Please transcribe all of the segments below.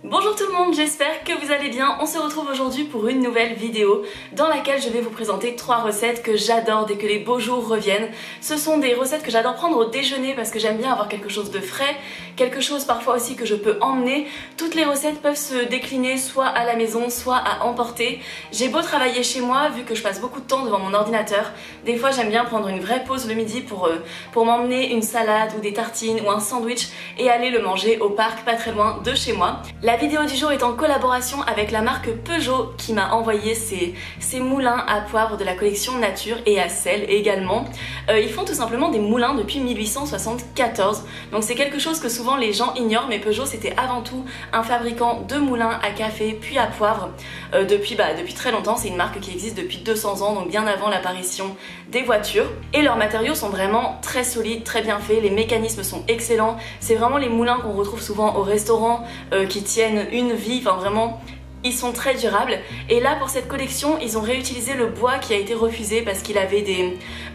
Bonjour tout le monde, j'espère que vous allez bien. On se retrouve aujourd'hui pour une nouvelle vidéo dans laquelle je vais vous présenter 3 recettes que j'adore dès que les beaux jours reviennent. Ce sont des recettes que j'adore prendre au déjeuner parce que j'aime bien avoir quelque chose de frais, quelque chose parfois aussi que je peux emmener. Toutes les recettes peuvent se décliner soit à la maison, soit à emporter. J'ai beau travailler chez moi, vu que je passe beaucoup de temps devant mon ordinateur, des fois j'aime bien prendre une vraie pause le midi pour m'emmener une salade ou des tartines ou un sandwich et aller le manger au parc pas très loin de chez moi. La vidéo du jour est en collaboration avec la marque Peugeot qui m'a envoyé ces moulins à poivre de la collection nature et à sel également. Ils font tout simplement des moulins depuis 1874, donc c'est quelque chose que souvent les gens ignorent, mais Peugeot c'était avant tout un fabricant de moulins à café puis à poivre depuis très longtemps. C'est une marque qui existe depuis 200 ans, donc bien avant l'apparition des voitures, et leurs matériaux sont vraiment très solides, très bien faits, les mécanismes sont excellents. C'est vraiment les moulins qu'on retrouve souvent au restaurant qui tiennent une vie, enfin vraiment ils sont très durables. Et là pour cette collection ils ont réutilisé le bois qui a été refusé parce qu'il avait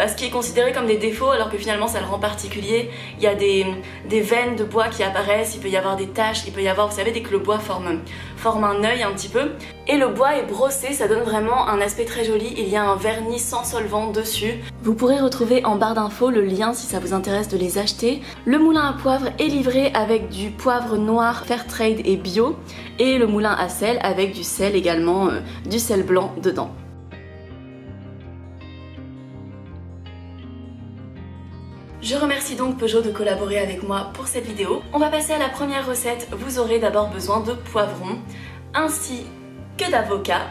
ce qui est considéré comme des défauts alors que finalement ça le rend particulier. Il y a des veines de bois qui apparaissent, il peut y avoir des taches, il peut y avoir, vous savez, dès que le bois forme un œil un petit peu, et le bois est brossé, ça donne vraiment un aspect très joli. Il y a un vernis sans solvant dessus. Vous pourrez retrouver en barre d'infos le lien si ça vous intéresse de les acheter. Le moulin à poivre est livré avec du poivre noir Fairtrade et bio, et le moulin à sel avec du sel également, du sel blanc dedans. Je remercie donc Peugeot de collaborer avec moi pour cette vidéo. On va passer à la première recette. Vous aurez d'abord besoin de poivrons ainsi que d'avocat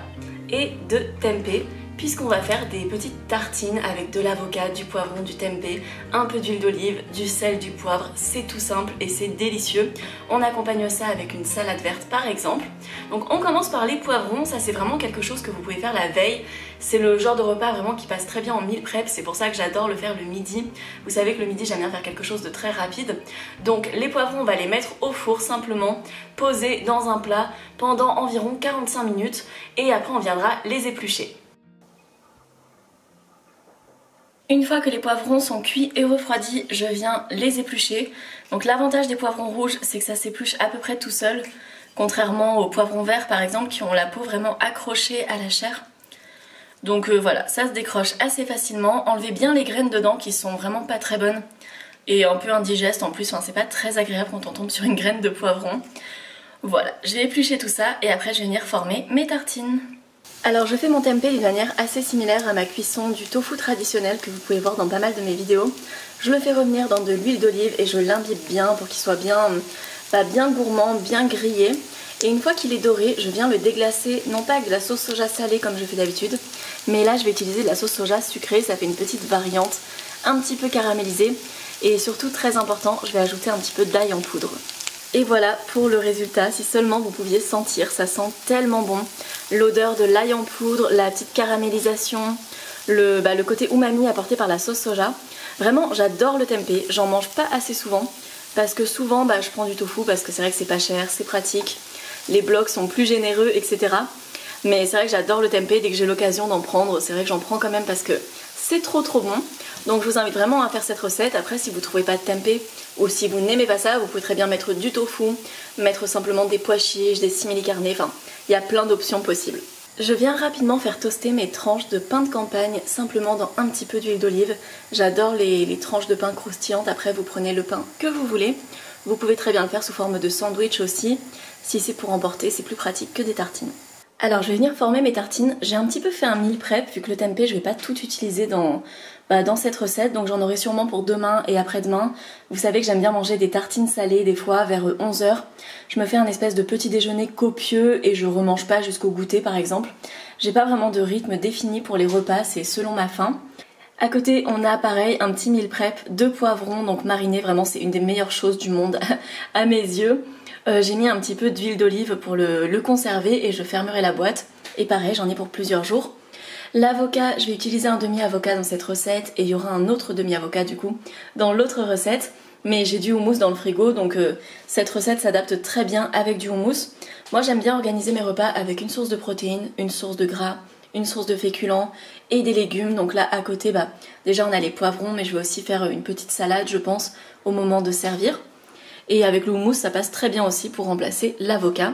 et de tempeh, puisqu'on va faire des petites tartines avec de l'avocat, du poivron, du tempeh, un peu d'huile d'olive, du sel, du poivre. C'est tout simple et c'est délicieux. On accompagne ça avec une salade verte par exemple. Donc on commence par les poivrons. Ça c'est vraiment quelque chose que vous pouvez faire la veille. C'est le genre de repas vraiment qui passe très bien en meal prep. C'est pour ça que j'adore le faire le midi. Vous savez que le midi j'aime bien faire quelque chose de très rapide. Donc les poivrons on va les mettre au four simplement, posés dans un plat pendant environ 45 minutes, et après on viendra les éplucher. Une fois que les poivrons sont cuits et refroidis, je viens les éplucher. Donc l'avantage des poivrons rouges, c'est que ça s'épluche à peu près tout seul, contrairement aux poivrons verts par exemple qui ont la peau vraiment accrochée à la chair. Donc voilà, ça se décroche assez facilement. Enlevez bien les graines dedans qui sont vraiment pas très bonnes et un peu indigestes en plus, enfin, c'est pas très agréable quand on tombe sur une graine de poivron. Voilà, je vais éplucher tout ça et après je vais venir former mes tartines. Alors je fais mon tempeh d'une manière assez similaire à ma cuisson du tofu traditionnel que vous pouvez voir dans pas mal de mes vidéos. Je le fais revenir dans de l'huile d'olive et je l'imbibe bien pour qu'il soit bien gourmand, bien grillé. Et une fois qu'il est doré, je viens le déglacer, non pas avec de la sauce soja salée comme je fais d'habitude, mais là je vais utiliser de la sauce soja sucrée, ça fait une petite variante un petit peu caramélisée. Et surtout très important, je vais ajouter un petit peu d'ail en poudre. Et voilà pour le résultat. Si seulement vous pouviez sentir, ça sent tellement bon. L'odeur de l'ail en poudre, la petite caramélisation, le côté umami apporté par la sauce soja. Vraiment j'adore le tempeh, j'en mange pas assez souvent parce que souvent je prends du tofu parce que c'est vrai que c'est pas cher, c'est pratique, les blocs sont plus généreux, etc. Mais c'est vrai que j'adore le tempeh, dès que j'ai l'occasion d'en prendre, c'est vrai que j'en prends quand même parce que c'est trop bon. Donc je vous invite vraiment à faire cette recette. Après si vous ne trouvez pas de tempeh ou si vous n'aimez pas ça, vous pouvez très bien mettre du tofu, mettre simplement des pois chiches, des simili carne, enfin il y a plein d'options possibles. Je viens rapidement faire toaster mes tranches de pain de campagne simplement dans un petit peu d'huile d'olive. J'adore les tranches de pain croustillantes. Après vous prenez le pain que vous voulez. Vous pouvez très bien le faire sous forme de sandwich aussi. Si c'est pour emporter, c'est plus pratique que des tartines. Alors je vais venir former mes tartines. J'ai un petit peu fait un meal prep vu que le tempeh je vais pas tout utiliser dans cette recette, donc j'en aurai sûrement pour demain et après-demain. Vous savez que j'aime bien manger des tartines salées des fois vers 11 h. Je me fais un espèce de petit déjeuner copieux et je remange pas jusqu'au goûter par exemple. J'ai pas vraiment de rythme défini pour les repas, c'est selon ma faim. À côté on a pareil un petit meal prep de poivrons donc marinés, vraiment c'est une des meilleures choses du monde à mes yeux. J'ai mis un petit peu d'huile d'olive pour le conserver et je fermerai la boîte. Et pareil, j'en ai pour plusieurs jours. L'avocat, je vais utiliser un demi-avocat dans cette recette et il y aura un autre demi-avocat du coup dans l'autre recette. Mais j'ai du houmous dans le frigo, donc cette recette s'adapte très bien avec du houmous. Moi j'aime bien organiser mes repas avec une source de protéines, une source de gras, une source de féculents et des légumes. Donc là à côté, déjà on a les poivrons, mais je vais aussi faire une petite salade je pense au moment de servir. Et avec le houmous ça passe très bien aussi pour remplacer l'avocat.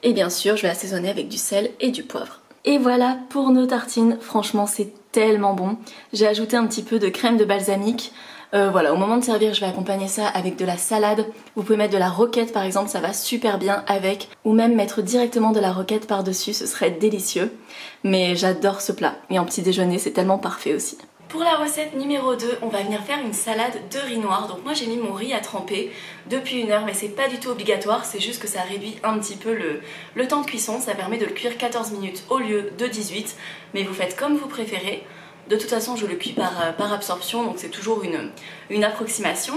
Et bien sûr je vais assaisonner avec du sel et du poivre. Et voilà pour nos tartines, franchement c'est tellement bon. J'ai ajouté un petit peu de crème de balsamique. Voilà, au moment de servir je vais accompagner ça avec de la salade. Vous pouvez mettre de la roquette par exemple, ça va super bien avec. Ou même mettre directement de la roquette par dessus, ce serait délicieux. Mais j'adore ce plat et en petit déjeuner c'est tellement parfait aussi. Pour la recette numéro 2, on va venir faire une salade de riz noir. Donc moi j'ai mis mon riz à tremper depuis 1 heure, mais c'est pas du tout obligatoire, c'est juste que ça réduit un petit peu le temps de cuisson. Ça permet de le cuire 14 minutes au lieu de 18, mais vous faites comme vous préférez. De toute façon je le cuis par absorption, donc c'est toujours une approximation.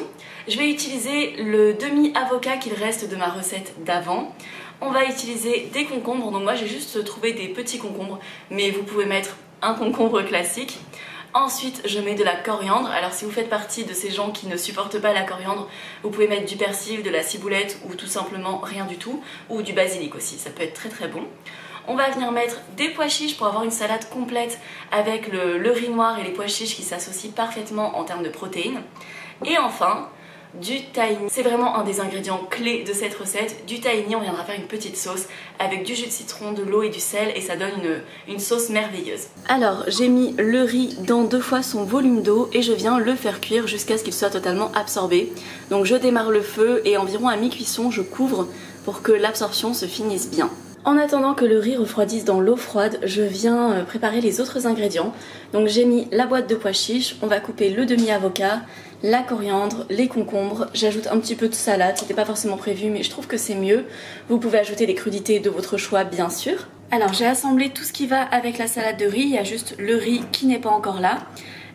Je vais utiliser le demi-avocat qu'il reste de ma recette d'avant. On va utiliser des concombres, donc moi j'ai juste trouvé des petits concombres, mais vous pouvez mettre un concombre classique. Ensuite je mets de la coriandre, alors si vous faites partie de ces gens qui ne supportent pas la coriandre, vous pouvez mettre du persil, de la ciboulette ou tout simplement rien du tout, ou du basilic aussi, ça peut être très très bon. On va venir mettre des pois chiches pour avoir une salade complète avec le riz noir et les pois chiches qui s'associent parfaitement en termes de protéines. Et enfin, du tahini. C'est vraiment un des ingrédients clés de cette recette. Du tahini, on viendra faire une petite sauce avec du jus de citron, de l'eau et du sel et ça donne une sauce merveilleuse. Alors, j'ai mis le riz dans 2 fois son volume d'eau et je viens le faire cuire jusqu'à ce qu'il soit totalement absorbé. Donc je démarre le feu et environ à mi-cuisson, je couvre pour que l'absorption se finisse bien. En attendant que le riz refroidisse dans l'eau froide, je viens préparer les autres ingrédients. Donc j'ai mis la boîte de pois chiches, on va couper le demi-avocat, la coriandre, les concombres, j'ajoute un petit peu de salade, c'était pas forcément prévu mais je trouve que c'est mieux. Vous pouvez ajouter des crudités de votre choix bien sûr. Alors j'ai assemblé tout ce qui va avec la salade de riz, il y a juste le riz qui n'est pas encore là.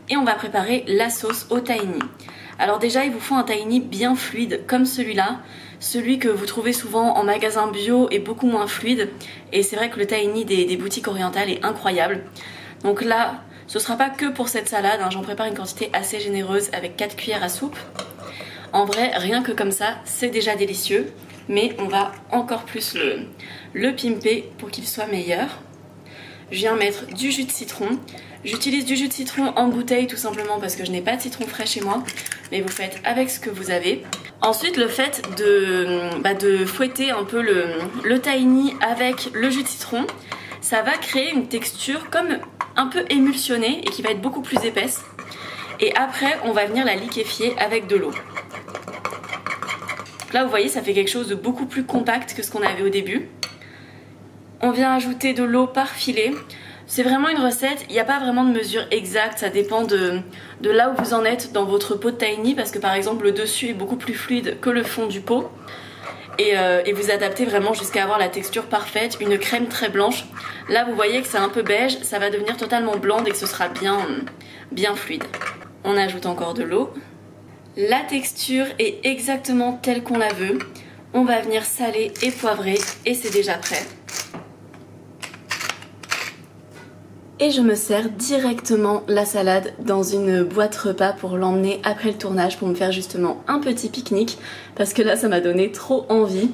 Et on va préparer la sauce au tahini. Alors déjà il vous faut un tahini bien fluide comme celui-là. Celui que vous trouvez souvent en magasin bio est beaucoup moins fluide et c'est vrai que le tahini des boutiques orientales est incroyable. Donc là, ce sera pas que pour cette salade, hein, j'en prépare une quantité assez généreuse avec 4 cuillères à soupe. En vrai, rien que comme ça, c'est déjà délicieux, mais on va encore plus le pimper pour qu'il soit meilleur. Je viens mettre du jus de citron. J'utilise du jus de citron en bouteille tout simplement parce que je n'ai pas de citron frais chez moi, mais vous faites avec ce que vous avez. Ensuite, le fait de fouetter un peu le tahini avec le jus de citron, ça va créer une texture comme un peu émulsionnée et qui va être beaucoup plus épaisse. Et après, on va venir la liquéfier avec de l'eau. Là, vous voyez, ça fait quelque chose de beaucoup plus compact que ce qu'on avait au début. On vient ajouter de l'eau par filet. C'est vraiment une recette, il n'y a pas vraiment de mesure exacte, ça dépend de là où vous en êtes dans votre pot de tahini parce que par exemple le dessus est beaucoup plus fluide que le fond du pot et vous adaptez vraiment jusqu'à avoir la texture parfaite, une crème très blanche. Là vous voyez que c'est un peu beige, ça va devenir totalement blanc dès que ce sera bien fluide. On ajoute encore de l'eau. La texture est exactement telle qu'on la veut. On va venir saler et poivrer et c'est déjà prêt. Et je me sers directement la salade dans une boîte repas pour l'emmener après le tournage pour me faire justement un petit pique-nique parce que là ça m'a donné trop envie.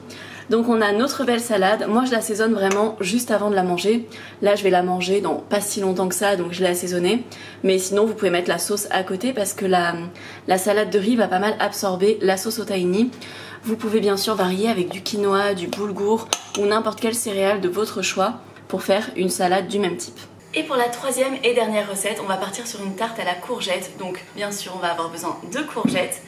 Donc on a notre belle salade, moi je l'assaisonne vraiment juste avant de la manger. Là je vais la manger dans pas si longtemps que ça donc je l'ai assaisonnée. Mais sinon vous pouvez mettre la sauce à côté parce que la salade de riz va pas mal absorber la sauce au tahini. Vous pouvez bien sûr varier avec du quinoa, du boulgour ou n'importe quelle céréale de votre choix pour faire une salade du même type. Et pour la troisième et dernière recette, on va partir sur une tarte à la courgette. Donc bien sûr on va avoir besoin de courgettes,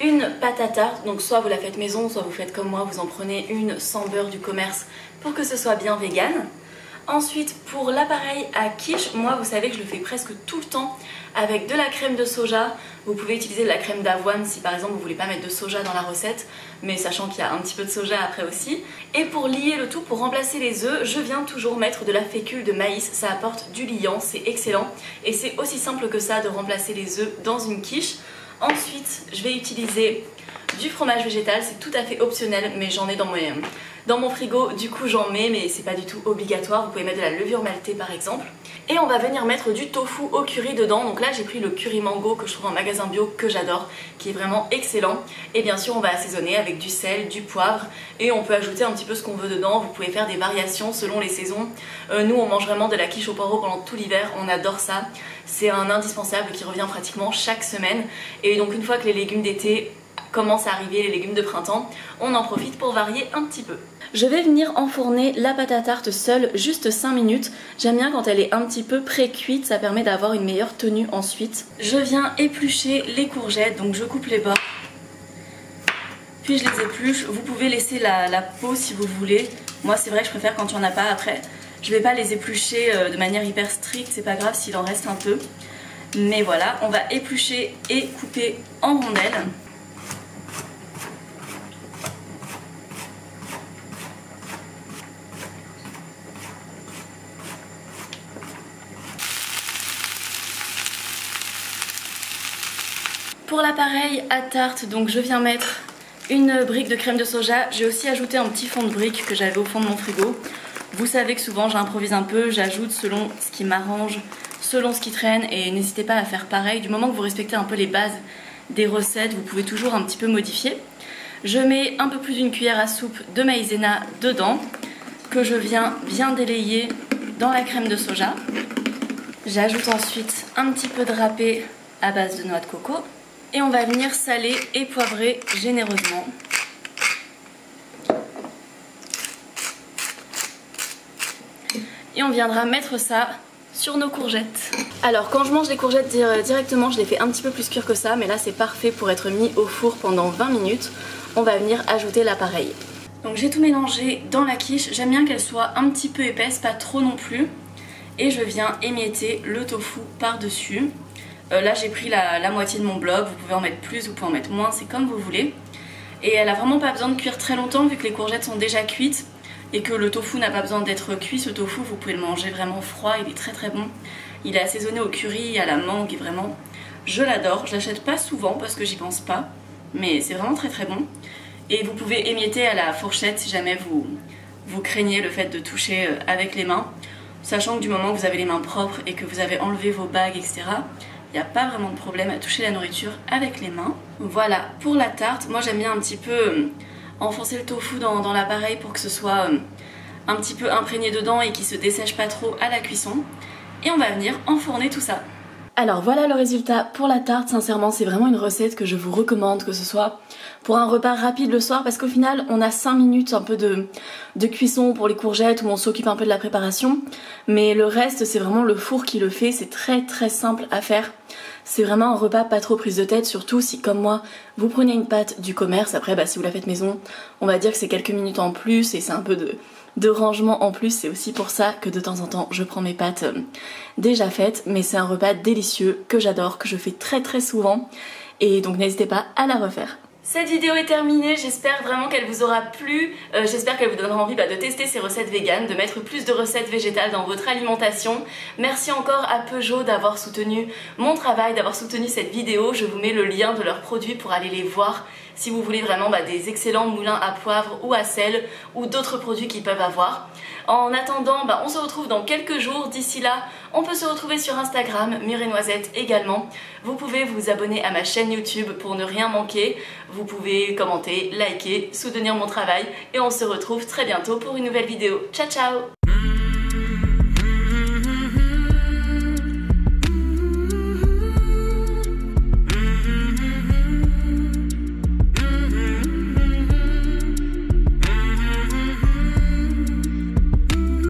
une pâte à tarte, donc soit vous la faites maison, soit vous faites comme moi, vous en prenez une sans beurre du commerce pour que ce soit bien vegan. Ensuite pour l'appareil à quiche, moi vous savez que je le fais presque tout le temps avec de la crème de soja. Vous pouvez utiliser de la crème d'avoine si par exemple vous voulez pas mettre de soja dans la recette, mais sachant qu'il y a un petit peu de soja après aussi. Et pour lier le tout, pour remplacer les œufs, je viens toujours mettre de la fécule de maïs, ça apporte du liant, c'est excellent. Et c'est aussi simple que ça de remplacer les œufs dans une quiche. Ensuite je vais utiliser du fromage végétal, c'est tout à fait optionnel mais j'en ai dans mon frigo, du coup j'en mets mais c'est pas du tout obligatoire, vous pouvez mettre de la levure maltée par exemple. Et on va venir mettre du tofu au curry dedans, donc là j'ai pris le curry mango que je trouve en magasin bio que j'adore, qui est vraiment excellent. Et bien sûr on va assaisonner avec du sel, du poivre et on peut ajouter un petit peu ce qu'on veut dedans, vous pouvez faire des variations selon les saisons. Nous on mange vraiment de la quiche au poireau pendant tout l'hiver, on adore ça. C'est un indispensable qui revient pratiquement chaque semaine et donc une fois que les légumes d'été commencent à arriver les légumes de printemps, on en profite pour varier un petit peu. Je vais venir enfourner la pâte à tarte seule juste 5 minutes. J'aime bien quand elle est un petit peu pré-cuite, ça permet d'avoir une meilleure tenue ensuite. Je viens éplucher les courgettes, donc je coupe les bords. Puis je les épluche. Vous pouvez laisser la peau si vous voulez. Moi c'est vrai que je préfère quand il n'y en a pas après. Je vais pas les éplucher de manière hyper stricte, c'est pas grave s'il en reste un peu. Mais voilà, on va éplucher et couper en rondelles. Pour l'appareil à tarte, donc je viens mettre une brique de crème de soja. J'ai aussi ajouté un petit fond de brique que j'avais au fond de mon frigo. Vous savez que souvent j'improvise un peu, j'ajoute selon ce qui m'arrange, selon ce qui traîne, et n'hésitez pas à faire pareil. Du moment que vous respectez un peu les bases des recettes, vous pouvez toujours un petit peu modifier. Je mets un peu plus d'une cuillère à soupe de maïzena dedans, que je viens bien délayer dans la crème de soja. J'ajoute ensuite un petit peu de râpé à base de noix de coco. Et on va venir saler et poivrer généreusement. Et on viendra mettre ça sur nos courgettes. Alors quand je mange les courgettes directement, je les fais un petit peu plus cuire que ça, mais là c'est parfait pour être mis au four pendant 20 minutes. On va venir ajouter l'appareil. Donc j'ai tout mélangé dans la quiche, j'aime bien qu'elle soit un petit peu épaisse, pas trop non plus. Et je viens émietter le tofu par-dessus. Là j'ai pris la moitié de mon bloc, vous pouvez en mettre plus, vous pouvez en mettre moins, c'est comme vous voulez. Et elle a vraiment pas besoin de cuire très longtemps vu que les courgettes sont déjà cuites et que le tofu n'a pas besoin d'être cuit. Ce tofu vous pouvez le manger vraiment froid, il est très très bon. Il est assaisonné au curry, à la mangue et vraiment je l'adore. Je l'achète pas souvent parce que j'y pense pas, mais c'est vraiment très très bon. Et vous pouvez émietter à la fourchette si jamais vous craignez le fait de toucher avec les mains. Sachant que du moment que vous avez les mains propres et que vous avez enlevé vos bagues etc, il n'y a pas vraiment de problème à toucher la nourriture avec les mains. Voilà pour la tarte. Moi j'aime bien un petit peu enfoncer le tofu dans l'appareil pour que ce soit un petit peu imprégné dedans et qu'il se dessèche pas trop à la cuisson. Et on va venir enfourner tout ça. Alors voilà le résultat pour la tarte. Sincèrement c'est vraiment une recette que je vous recommande, que ce soit pour un repas rapide le soir, parce qu'au final on a 5 minutes un peu de cuisson pour les courgettes où on s'occupe un peu de la préparation, mais le reste c'est vraiment le four qui le fait. C'est très très simple à faire. C'est vraiment un repas pas trop prise de tête, surtout si comme moi vous prenez une pâte du commerce. Après si vous la faites maison, on va dire que c'est quelques minutes en plus et c'est un peu de rangement en plus. C'est aussi pour ça que de temps en temps je prends mes pâtes déjà faites, mais c'est un repas délicieux que j'adore, que je fais très très souvent, et donc n'hésitez pas à la refaire. Cette vidéo est terminée, j'espère vraiment qu'elle vous aura plu, j'espère qu'elle vous donnera envie de tester ces recettes véganes, de mettre plus de recettes végétales dans votre alimentation. Merci encore à Peugeot d'avoir soutenu mon travail, d'avoir soutenu cette vidéo. Je vous mets le lien de leurs produits pour aller les voir si vous voulez vraiment des excellents moulins à poivre ou à sel ou d'autres produits qu'ils peuvent avoir. En attendant, on se retrouve dans quelques jours. D'ici là, on peut se retrouver sur Instagram, Mûre et Noisette également. Vous pouvez vous abonner à ma chaîne YouTube pour ne rien manquer. Vous pouvez commenter, liker, soutenir mon travail et on se retrouve très bientôt pour une nouvelle vidéo. Ciao ciao!